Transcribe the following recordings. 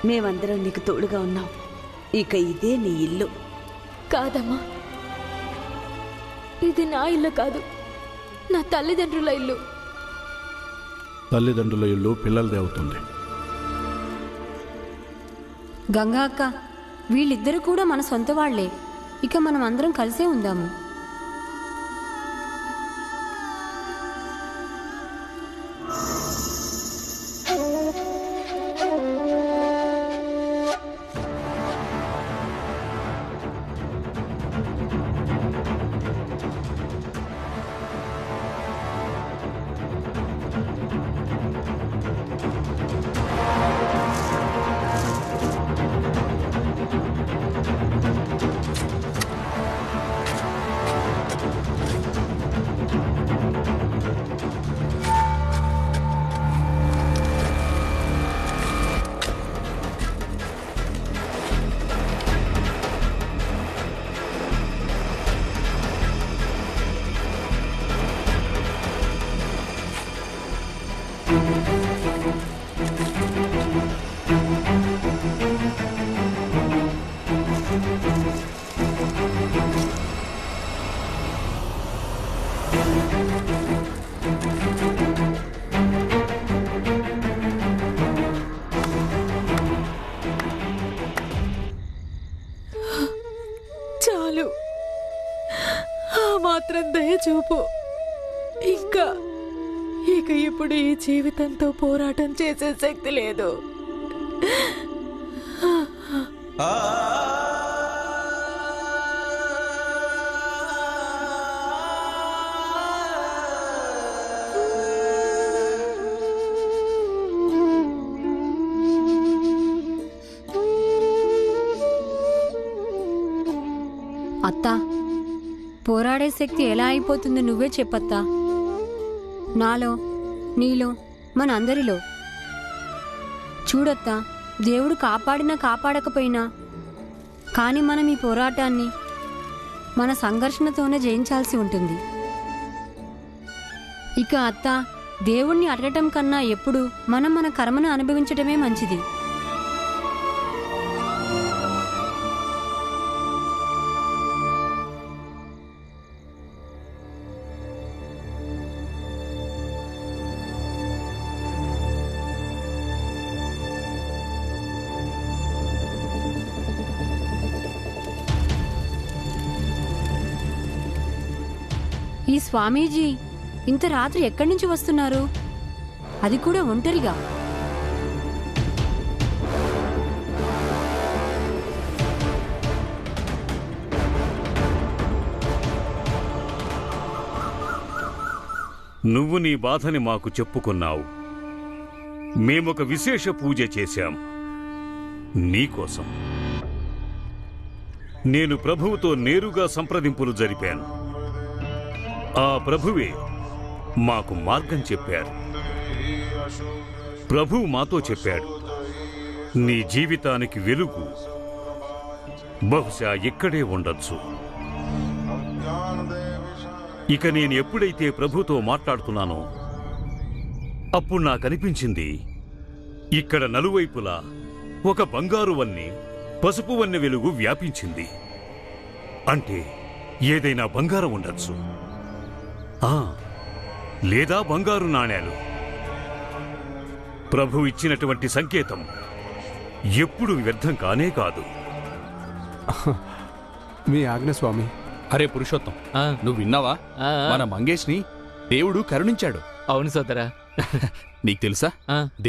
మేమందరం నీకు తోడుగా ఉన్నాం. ఇక ఇదే నీ ఇల్లు. కాదమ్మా, ఇది నా ఇల్లు కాదు, నా తల్లిదండ్రుల ఇల్లు. తల్లిదండ్రుల ఇల్లు పిల్లలదే అవుతుంది. గంగా అక్క, వీళ్ళిద్దరూ కూడా మన సొంత వాళ్లే. ఇక మనం అందరం కలిసే ఉందాము. చాలు, ఆ మాత్రం దయ చూపు. ఇంకా ఇప్పుడు ఈ జీవితంతో పోరాటం చేసే శక్తి లేదు. అత్తా, పోరాడే శక్తి ఎలా అయిపోతుందో నువ్వే చెప్పత్తా. నాలో, నీలో, మన అందరిలో. చూడత్తా, దేవుడు కాపాడినా కాపాడకపోయినా కానీ మనం ఈ పోరాటాన్ని మన సంఘర్షణతోనే జయించాల్సి ఉంటుంది. ఇక అత్తా, దేవుణ్ణి అడగటం కన్నా ఎప్పుడు మనం మన కర్మను అనుభవించటమే మంచిది. ఈ స్వామీజీ ఇంత రాత్రి ఎక్కడి నుంచి వస్తున్నారు? అది కూడా ఒంటరిగా. నువ్వు నీ బాధని మాకు చెప్పుకున్నావు. మేమొక విశేష పూజ చేశాం నీకోసం. నేను ప్రభువుతో నేరుగా సంప్రదింపులు జరిపాను. ఆ ప్రభువే మాకు మార్గం చెప్పారు. ప్రభువు మాతో చెప్పాడు, నీ జీవితానికి వెలుగు బహుశా ఇక్కడే ఉండొచ్చు. ఇక నేను ఎప్పుడైతే ప్రభుతో మాట్లాడుతున్నానో అప్పుడు నాకనిపించింది, ఇక్కడ నలువైపులా ఒక బంగారు వన్నె, పసుపు వన్నె వెలుగు వ్యాపించింది. అంటే ఏదైనా బంగారం ఉండొచ్చు, లేదా బంగారు నాణేలు. ప్రభు ఇచ్చినటువంటి సంకేతం ఎప్పుడు వ్యర్థం కానే కాదు. మీ ఆజ్ఞ స్వామి. అరే పురుషోత్తం, నువ్వు విన్నావా? మన మంగేష్ ని దేవుడు కరుణించాడు. అవును సోదరా. నీకు తెలుసా,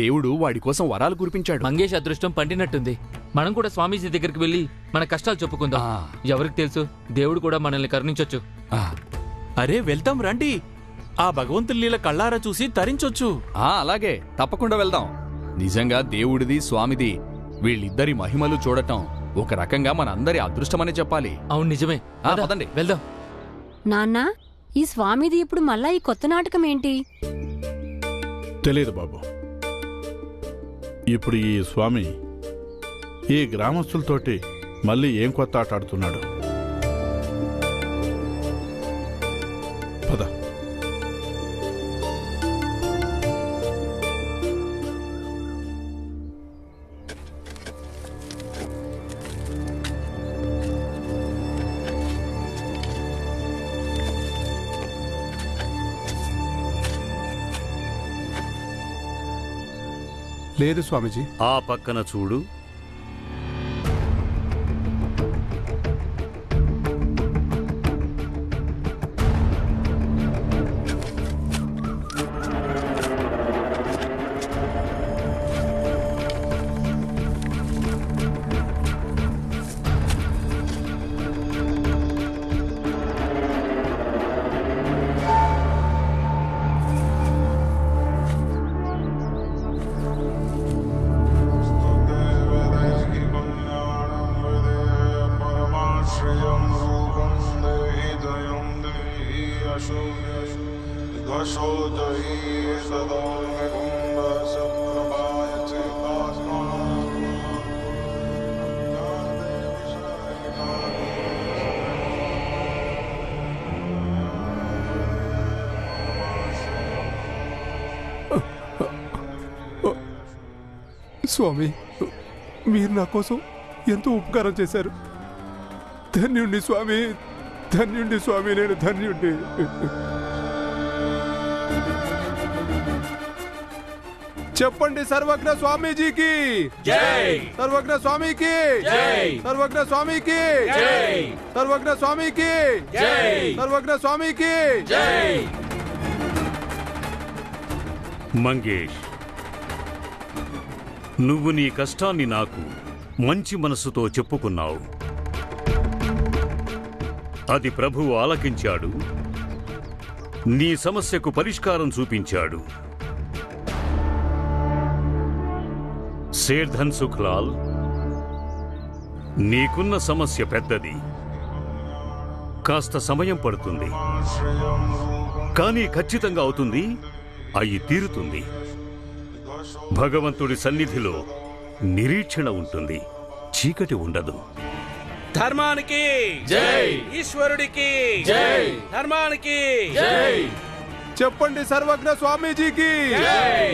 దేవుడు వాడి కోసం వరాలు కురిపించాడు. మంగేష్ అదృష్టం పండినట్టుంది. మనం కూడా స్వామీజీ దగ్గరికి వెళ్ళి మన కష్టాలు చెప్పుకుందాం. ఎవరికి తెలుసు, దేవుడు కూడా మనల్ని కరుణించొచ్చు. అరే వెళ్తాం రండి, ఆ భగవంతుని లీల కళ్ళారా చూసి తరించొచ్చు. అలాగే, తప్పకుండా వెళ్దాం. నిజంగా దేవుడిది స్వామిది వీళ్ళిద్దరి మహిమలు చూడటం ఒక రకంగా మన అందరి అదృష్టమని చెప్పాలి. అవును, నిజమే. పదండి వెళ్దాం. నాన్న, ఈ స్వామిది ఇప్పుడు మళ్ళా ఈ కొత్త నాటకం ఏంటి? తెలియదు బాబు. ఇప్పుడు ఈ స్వామి ఈ గ్రామస్తులతోటి మళ్ళీ ఏం కొత్త ఆట ఆడుతున్నాడు. పద. లేదు స్వామీజీ. ఆ పక్కన చూడు. స్వామి, మీరు నా కోసం ఎంతో ఉపకారం చేశారు. ధన్యుణ్ణి స్వామి, ధన్యుణ్ణి స్వామి, నేను ధన్యుణ్ణి. చెప్పండి సర్వజ్ఞ స్వామీజీకి జై, సర్వజ్ఞ స్వామికి జై, సర్వజ్ఞ స్వామికి జై, సర్వజ్ఞ స్వామికి జై, సర్వజ్ఞ స్వామికి జై. మంగేష్, నువ్వు నీ కష్టాన్ని నాకు మంచి మనసుతో చెప్పుకున్నావు. అది ప్రభువు ఆలకించాడు, నీ సమస్యకు పరిష్కారం చూపించాడు. శేర్ధన్ సుఖ్లాల్, నీకున్న సమస్య పెద్దది, కాస్త సమయం పడుతుంది, కానీ ఖచ్చితంగా అవుతుంది, అయి తీరుతుంది. భగవంతుడి సన్నిధిలో నిరీక్షణ ఉంటుంది, చీకటి ఉండదు. ధర్మానికి జై, ఈశ్వరుడికి జై, ధర్మానికి జై. చెప్పండి సర్వజ్ఞ స్వామీజీకి జై.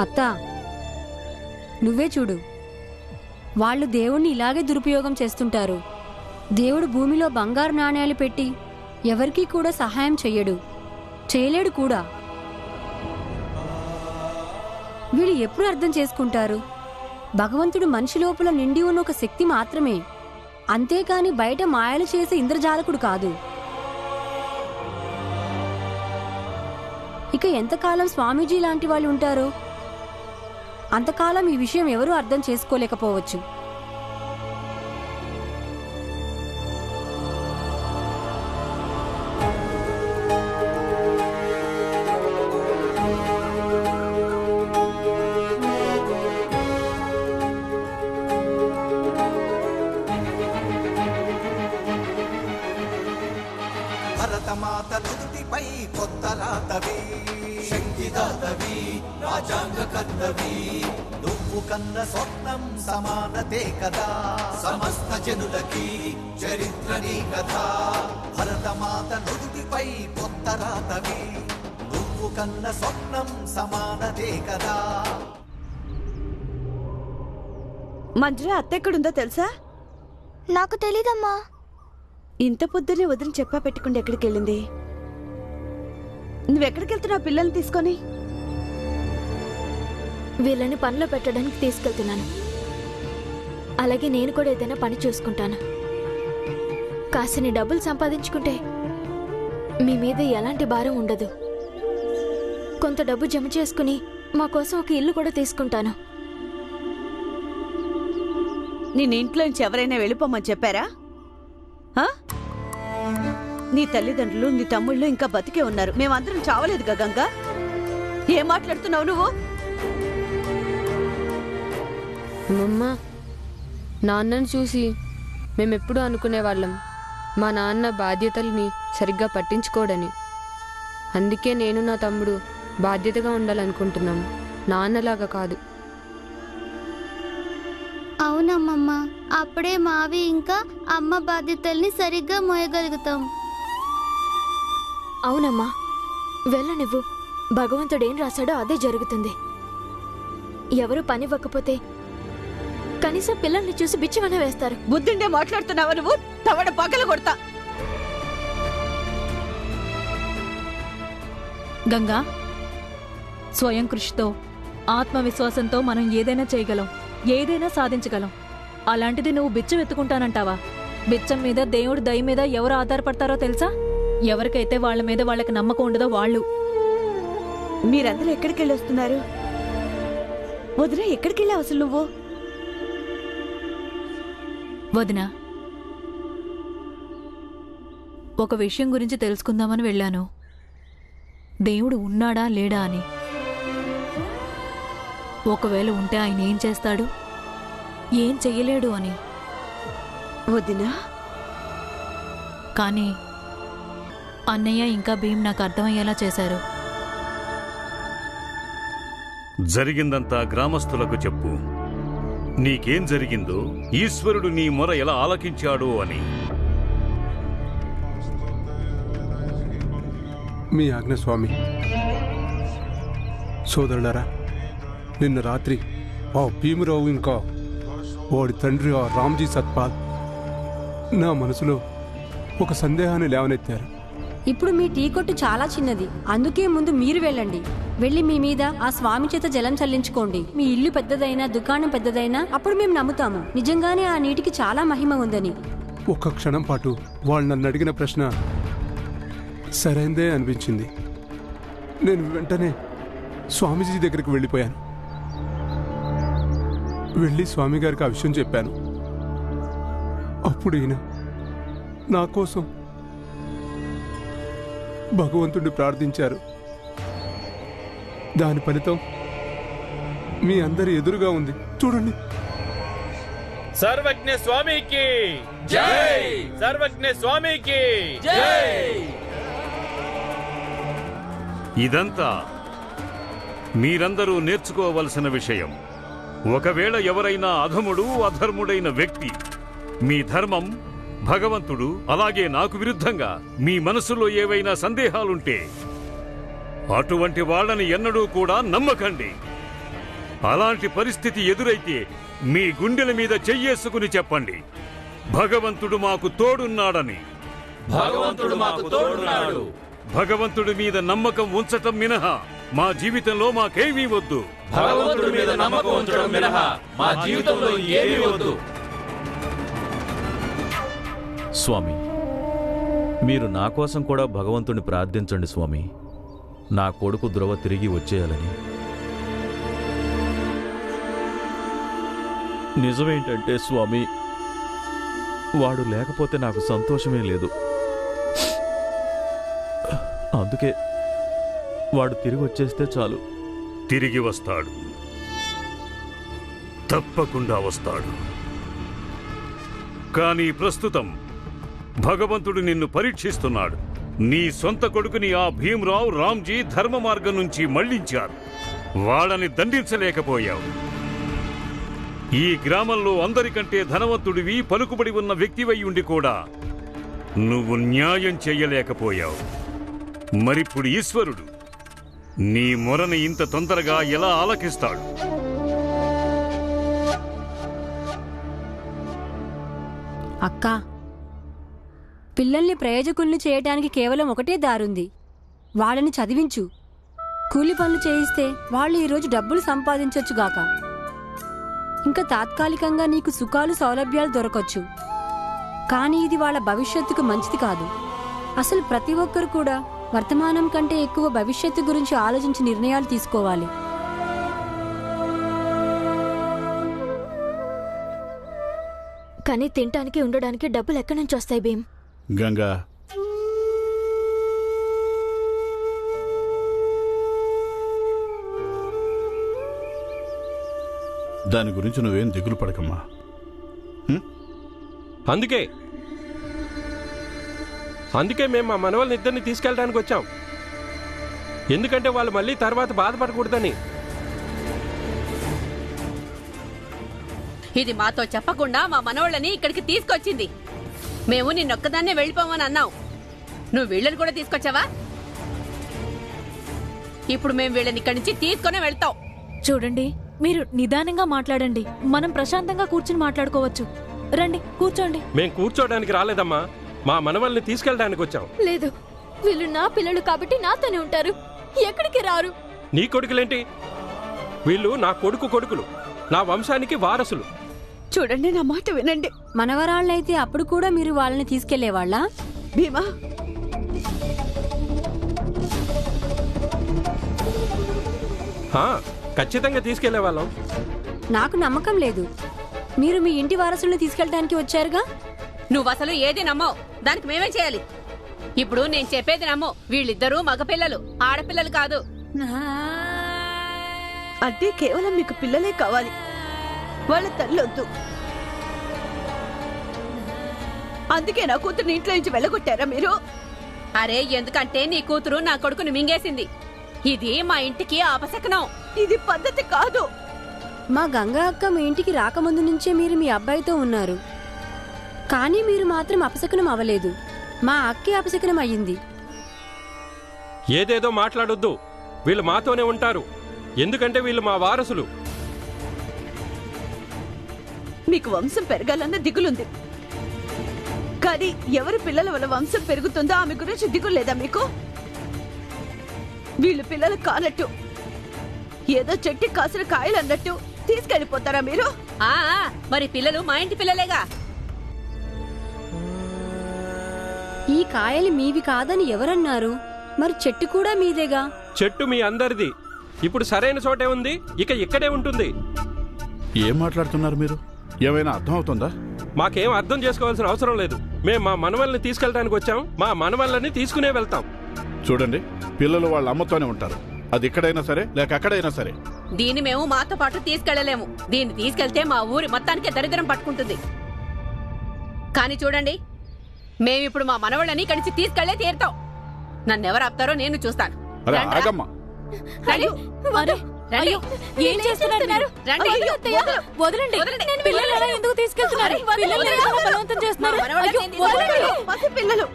అత్త, నువ్వే చూడు, వాళ్ళు దేవుణ్ణి ఇలాగే దురుపయోగం చేస్తుంటారు. దేవుడు భూమిలో బంగారు నాణేలు పెట్టి ఎవరికీ కూడా సహాయం చెయ్యడు, చేయలేడు కూడా. వీళ్ళు ఎప్పుడు అర్థం చేసుకుంటారు? భగవంతుడు మనిషి లోపల నిండి ఉన్న ఒక శక్తి మాత్రమే, అంతేకాని బయట మాయలు చేసే ఇంద్రజాలకుడు కాదు. ఇక ఎంతకాలం స్వామీజీ లాంటి వాళ్ళు ఉంటారో అంతకాలం ఈ విషయం ఎవరూ అర్థం చేసుకోలేకపోవచ్చు. భరతమాత నుదుటిపై కొత్త రాతవి, శక్తిదాతవి, రాజాంగ కర్తవి, నువ్వు కన్న స్వప్నం సమానతే కదా, సమస్త జనులకి చరిత్ర నీ కథ. భరతమాత నుదుటిపై కొత్త రాతవి, నువ్వు కన్న స్వప్నం సమానతే కదా. మంజుల అత్తెక్కడుందో తెలుసా? నాకు తెలీదమ్మా. ఇంత పొద్దునే వదిలి చెప్పా పెట్టుకుంటే ఎక్కడికి వెళ్ళింది? నువ్వెక్కడికి వెళ్తున్నావు పిల్లల్ని తీసుకొని? వీళ్ళని పనిలో పెట్టడానికి తీసుకెళ్తున్నాను. అలాగే నేను కూడా ఏదైనా పని చూసుకుంటాను. కాసిని డబ్బులు సంపాదించుకుంటే మీ మీద ఎలాంటి భారం ఉండదు. కొంత డబ్బు జమ చేసుకుని మా కోసం ఒక ఇల్లు కూడా తీసుకుంటాను. నేను ఇంట్లోంచి ఎవరైనా వెళ్ళిపోమని చెప్పారా? నీ తల్లిదండ్రులు, నీ తమ్ముళ్ళు ఇంకా బతికే ఉన్నారు. మేమందరం చావలేదుగా గంగా. ఏం మాట్లాడుతున్నావు నువ్వు? అమ్మమ్మ, నాన్నను చూసి మేమెప్పుడూ అనుకునేవాళ్ళం మా నాన్న బాధ్యతల్ని సరిగ్గా పట్టించుకోడని. అందుకే నేను నా తమ్ముడు బాధ్యతగా ఉండాలనుకుంటున్నాం, నాన్నలాగా కాదు. అవునమ్మమ్మ, అప్పుడే మావి ఇంకా అమ్మ బాధ్యతల్ని సరిగ్గా మోయగలుగుతాం. అవునమ్మా, వెళ్ళనివ్వు. భగవంతుడేం రాశాడో అదే జరుగుతుంది. ఎవరు పనివ్వకపోతే కనీసం పిల్లల్ని చూసి బిచ్చమనే వేస్తారు. బుద్ధిండే మాట్లాడుతున్నావా నువ్వు? తవడ పగల కొడతా. గంగా, స్వయం కృషితో ఆత్మవిశ్వాసంతో మనం ఏదైనా చేయగలం, ఏదైనా సాధించగలం. అలాంటిది నువ్వు బిచ్చం ఎత్తుకుంటానంటావా? బిచ్చం మీద, దేవుడి దయ మీద ఎవరు ఆధారపడతారో తెలుసా? ఎవరికైతే వాళ్ళ మీద వాళ్ళకి నమ్మకం ఉండదో వాళ్ళు. మీరందరూ ఎక్కడికి వెళ్ళి వస్తున్నారు? వదిన, ఎక్కడికి వెళ్ళావు అసలు నువ్వు? వదినా, ఒక విషయం గురించి తెలుసుకుందామని వెళ్ళాను. దేవుడు ఉన్నాడా లేడా అని. ఒకవేళ ఉంటే ఆయన ఏం చేస్తాడు, ఏం చెయ్యలేడు అని. వదినా, కానీ అన్నయ్య ఇంకా భీమ్ నాకు అర్థమయ్యేలా చేశారు. జరిగిందంతా గ్రామస్తులకు చెప్పు. నీకేం జరిగిందో, ఈశ్వరుడు నీ మొర ఎలా ఆలకించాడో అని. మీ ఆజ్ఞ స్వామి. సోదరులారా, నిన్న రాత్రి ఆ భీమరావు ఇంకా వాడి తండ్రి ఆ రామ్జీ సత్పాల్ నా మనసులో ఒక సందేహాన్ని లేవనెత్తారు. ఇప్పుడు మీ టీ కొట్టు చాలా చిన్నది, అందుకే ముందు మీరు వెళ్ళండి. వెళ్ళి మీ మీద ఆ స్వామి చేత జలం చల్లించుకోండి. మీ ఇల్లు పెద్దదైనా, దుకాణం పెద్దదైనా అప్పుడు మేము నమ్ముతాము నిజంగానే ఆ నీటికి చాలా మహిమ ఉందని. ఒక్క క్షణం పాటు వాళ్ళు నన్ను అడిగిన ప్రశ్న సరైందే అనిపించింది. నేను వెంటనే స్వామీజీ దగ్గరికి వెళ్ళిపోయాను. వెళ్ళి స్వామి గారికి ఆ విషయం చెప్పాను. అప్పుడు ఈయన నా కోసం భగవంతుడిని ప్రార్థించారు. దాని ఫలితం మీ అందరి ఎదురుగా ఉంది, చూడండి. సర్వజ్ఞ స్వామికి జై! సర్వజ్ఞ స్వామికి జై! ఇదంతా మీరందరూ నేర్చుకోవలసిన విషయం. ఒకవేళ ఎవరైనా అధముడు, అధర్ముడైన వ్యక్తి మీ ధర్మం, భగవంతుడు, అలాగే నాకు విరుద్ధంగా మీ మనసులో ఏవైనా సందేహాలుంటే అటువంటి వాళ్ళని ఎన్నడూ కూడా నమ్మకండి. అలాంటి పరిస్థితి ఎదురైతే మీ గుండెల మీద చెయ్యేసుకుని చెప్పండి, భగవంతుడు మాకు తోడున్నాడని. భగవంతుడు మాకు తోడున్నాడు. భగవంతుడి మీద నమ్మకం ఉంచటం మినహా మా జీవితంలో మాకేమీ వద్దు. భగవంతుడి మీద నమ్మకం ఉంచడం మినహా మా జీవితంలో ఏమీ వద్దు. స్వామి, మీరు నా కోసం కూడా భగవంతుని ప్రార్థించండి స్వామి. నా కొడుకు ధ్రువ తిరిగి వచ్చేయాలని. నిజమేంటంటే స్వామి, వాడు లేకపోతే నాకు సంతోషమే లేదు. అందుకే వాడు తిరిగి వచ్చేస్తే చాలు. తిరిగి వస్తాడు, తప్పకుండా వస్తాడు. కానీ ప్రస్తుతం భగవంతుడు నిన్ను పరీక్షిస్తున్నాడు. నీ సొంత కొడుకుని ఆ భీమ్రావ్, రామ్జీ ధర్మ మార్గం నుంచి మళ్లించారు. వాళ్ళని దండించలేకపోయావు. ఈ గ్రామంలో అందరికంటే ధనవంతుడివి, పలుకుబడి ఉన్న వ్యక్తివై ఉండి కూడా నువ్వు న్యాయం చెయ్యలేకపోయావు. మరిప్పుడు ఈశ్వరుడు నీ మొరని ఇంత తొందరగా ఎలా ఆలకిస్తాడు? అక్కా, పిల్లల్ని ప్రయోజకుల్ని చేయటానికి కేవలం ఒకటే దారుంది. వాళ్ళని చదివించు. కూలి పనులు చేయిస్తే వాళ్ళు ఈరోజు డబ్బులు సంపాదించొచ్చుగాక. ఇంకా తాత్కాలికంగా నీకు సుఖాలు, సౌలభ్యాలు దొరకొచ్చు. కానీ ఇది వాళ్ళ భవిష్యత్తుకు మంచిది కాదు. అసలు ప్రతి ఒక్కరు కూడా వర్తమానం కంటే ఎక్కువ భవిష్యత్తు గురించి ఆలోచించి నిర్ణయాలు తీసుకోవాలి. కానీ తినటానికి, ఉండడానికి డబ్బులు ఎక్కడి నుంచి వస్తాయి భీమ్? గంగా, దాని గురించి నువ్వేం దిగులు పడకమ్మా. అందుకే మేము మా మనవల్ని ఇద్దరిని తీసుకెళ్ళడానికి వచ్చాం. ఎందుకంటే వాళ్ళు మళ్ళీ తర్వాత బాధపడకూడదని. ఇది మాతో చెప్పకుండా మా మనవాళ్ళని ఇక్కడికి తీసుకొచ్చింది. మేము నిన్నొక్కదాన్నే వెళ్ళిపోమని అన్నావు. నువ్వు వీళ్ళని కూడా తీసుకొచ్చావా? ఇప్పుడు మేము వీళ్ళని ఇక్కడి నుంచి తీసుకునే వెళ్తాం. చూడండి, మీరు నిదానంగా మాట్లాడండి. మనం ప్రశాంతంగా కూర్చుని మాట్లాడుకోవచ్చు. రండి కూర్చోండి. మేం కూర్చోడానికి రాలేదమ్మా, మా మనవల్ని తీసుకెళ్ళడానికి వచ్చాం. లేదు, వీళ్ళు నా పిల్లలు కాబట్టి నాతోనే ఉంటారు, ఎక్కడికి రారు. నీ కొడుకులేంటి? వీళ్ళు నా కొడుకులు, నా వంశానికి వారసులు. చూడండి, నా మాట వినండి. మనవరాళ్ళైతే అప్పుడు కూడా మీరు వాళ్ళని తీసుకెళ్లేవాళ్ళ? భీమా, ఖచ్చితంగా తీసుకెళ్లే వాళ్ళం. నాకు నమ్మకం లేదు. మీరు మీ ఇంటి వారసుల్ని తీసుకెళ్ళడానికి వచ్చారుగా. నువ్వు అసలు ఏది నమ్మవు, దానికి మేమే చేయాలి. ఇప్పుడు నేను చెప్పేది నమ్మవు. వీళ్ళిద్దరూ మగపిల్లలు, ఆడపిల్లలు కాదు. అంటే కేవలం మీకు పిల్లలే కావాలి, వాళ్ళ తల్లొద్దు. అందుకే నా కూతురుని ఇంట్లో నుంచి వెళ్ళగొట్టారా మీరు? అరే, ఎందుకంటే నీ కూతురు నా కొడుకుని మింగేసింది. ఇది మా ఇంటికి అపశకనం. ఇది పద్ధతి కాదు. మా గంగా అక్క మీ ఇంటికి రాకముందు నుంచే మీరు మీ అబ్బాయితో ఉన్నారు, కానీ మీరు మాత్రం అపశకనం అవ్వలేదు. మా అక్కే అపశకనం అయ్యింది. ఏదేదో మాట్లాడొద్దు. వీళ్ళు మాతోనే ఉంటారు, ఎందుకంటే వీళ్ళు మా వారసులు. మీకు వంశం పెరగాలన్న దిగులుంది, కానీ ఎవరి పిల్లల వల్ల వంశం పెరుగుతుందో ఆమె గురించి దిగులు లేదా మీకు? వీళ్ళు పిల్లలు కానట్టు, ఏదో చెట్టు కాసిన కాయలు అన్నట్టు తీసుకెళ్లిపోతారా మీరు? మరి పిల్లలు మా ఇంటి పిల్లలేగా. ఈ కాయలు మీవి కాదని ఎవరన్నారు? మరి చెట్టు కూడా మీదేగా. చెట్టు మీ అందరిది. ఇప్పుడు సరైన చోటే ఉంది, ఇక ఇక్కడే ఉంటుంది. ఏం మాట్లాడుతున్నారు మీరు? ఏమైనా అర్థం అవుతుందా? మాకేం అర్థం చేసుకోవాల్సిన అవసరం లేదు. మేము మా మనవల్ని తీసుకెళ్ళడానికి వచ్చాం, మా మనవల్ని తీసుకునే వెళ్తాం. చూడండి, పిల్లలు వాళ్ళ అమ్మతోనే ఉంటారు, అది ఇక్కడైనా సరే లేక అక్కడైనా సరే. దీన్ని మేము మాతో పాటు తీసుకెళ్లలేము. దీన్ని తీసుకెళ్తే మా ఊరి మొత్తానికి దరిద్రం పట్టుకుంటుంది. కానీ చూడండి, మేమిప్పుడు మా మనవళ్ళని ఇక్కడి నుంచి తీసుకెళ్లే తీరుతాం. నన్నెవరు ఆపుతారో నేను చూస్తాను. ఏం చేస్తున్నారు? వదలండి. పిల్లలు ఎలా ఎందుకు తీసుకెళ్తున్నారు? బలవంతం చేస్తున్నారు. పిల్లలు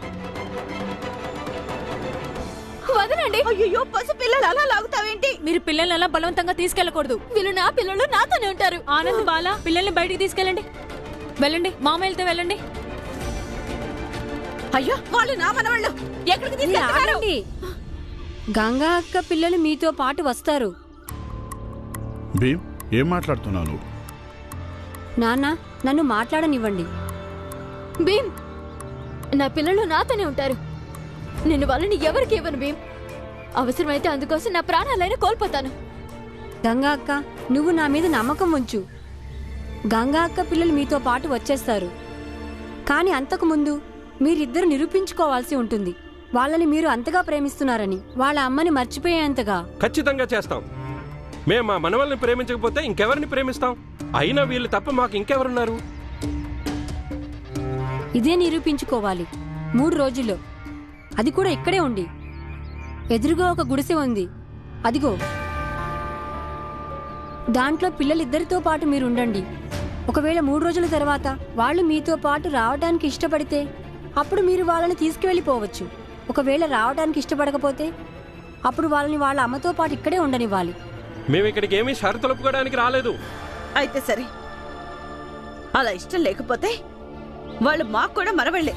వదలండి. అయ్యో, పసి పిల్లలు అలా లాగుతావేంటి? మీరు పిల్లల్ని అలా బలవంతంగా తీసుకెళ్లకూడదు. వీళ్ళు నా పిల్లలు, నాతోనే ఉంటారు. ఆనంద్, బాల, పిల్లల్ని బయటికి తీసుకెళ్ళండి. వెళ్ళండి, మామయ్యలతో వెళ్ళండి. అయ్యో, వాళ్ళు నా మనవాళ్ళు, ఎక్కడికి తీసుకెళ్తున్నారు? గంగా అక్క పిల్లలు మీతో పాటు వస్తారు. భీమ్, ఏం మాట్లాడుతున్నావు? నాన్న, నన్ను మాట్లాడనివ్వండి. భీమ్, నా పిల్లలు నాతోనే ఉంటారు. నేను వాళ్ళని ఎవరికి ఇవ్వను భీమ్. అవసరమైతే అందుకోసం నా ప్రాణాలైనా కోల్పోతాను. గంగా అక్క, నువ్వు నా మీద నమ్మకం ఉంచు. గంగా అక్క పిల్లలు మీతో పాటు వచ్చేస్తారు, కానీ అంతకు ముందు మీరిద్దరు నిరూపించుకోవాల్సి ఉంటుంది వాళ్ళని మీరు అంతగా ప్రేమిస్తున్నారని, వాళ్ళ అమ్మని మర్చిపోయేంతగా. ఖచ్చితంగా చేస్తాం. మేము మా మనవల్ని ప్రేమించకపోతే ఇంకెవరిని ప్రేమిస్తాం? అయినా వీళ్ళు తప్ప మాకు ఇంకెవరున్నారు? ఇదే నిరూపించుకోవాలి 3 రోజుల్లో, అది కూడా ఇక్కడే ఉండి. ఎదురుగా ఒక గుడిసె ఉంది, అదిగో దాంట్లో పిల్లలిద్దరితో పాటు మీరు ఉండండి. ఒకవేళ 3 రోజుల తర్వాత వాళ్ళు మీతో పాటు రావడానికి ఇష్టపడితే అప్పుడు మీరు వాళ్ళని తీసుకువెళ్ళిపోవచ్చు. ఒకవేళ రావడానికి ఇష్టపడకపోతే అప్పుడు వాళ్ళని వాళ్ళ అమ్మతో పాటు ఇక్కడే ఉండనివ్వాలి. మేము ఇక్కడికి ఏమీ షరతులు ఒప్పుకోవడానికి రాలేదు. అయితే సరే, అలా ఇష్టం లేకపోతే వాళ్ళు మాకు కూడా మరవళ్లే.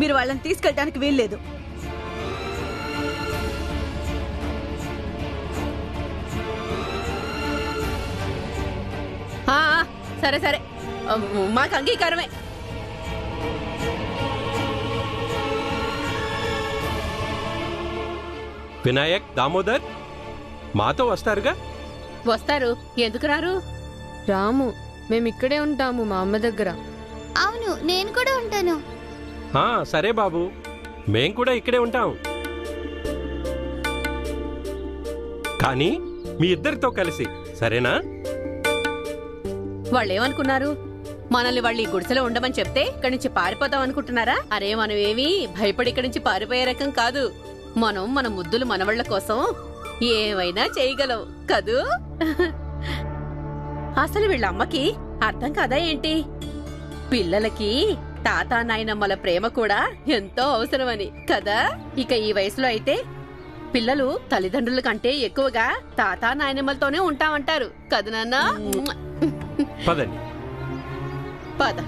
మీరు వాళ్ళని తీసుకెళ్ళడానికి వీల్లేదు. సరే సరే, మాకు అంగీకారమే. వినాయక్, దామోదర్ మాతో వస్తారుగా? వస్తారు, ఎందుకు రారు? రాము, మేమిక్కడే ఉంటాము మా అమ్మ దగ్గర. అవును, నేను కూడా ఉంటాను. సరే బాబు, మేం కూడా ఇక్కడే ఉంటాం. కానీ మీ ఇద్దరితో కలిసి, సరేనా? వాళ్ళేమనుకున్నారు? మనల్ని వాళ్ళు ఈ గుడిసెలో ఉండమని చెప్తే ఇక్కడి నుంచి పారిపోతాం అనుకుంటున్నారా? అరే, మనం ఏమీ భయపడి ఇక్కడి నుంచి పారిపోయే రకం కాదు. మనం మన ముద్దులు మనవళ్ల కోసం ఏమైనా చేయగలం కదూ. అసలు వీళ్ళ అమ్మకి అర్థం కదా ఏంటి? పిల్లలకి తాత నాయనమ్మల ప్రేమ కూడా ఎంతో అవసరమని కదా. ఇక ఈ వయసులో అయితే పిల్లలు తల్లిదండ్రుల కంటే ఎక్కువగా తాత నాయనమ్మలతోనే ఉంటామంటారు కదా నాన్న. పదండి. పద.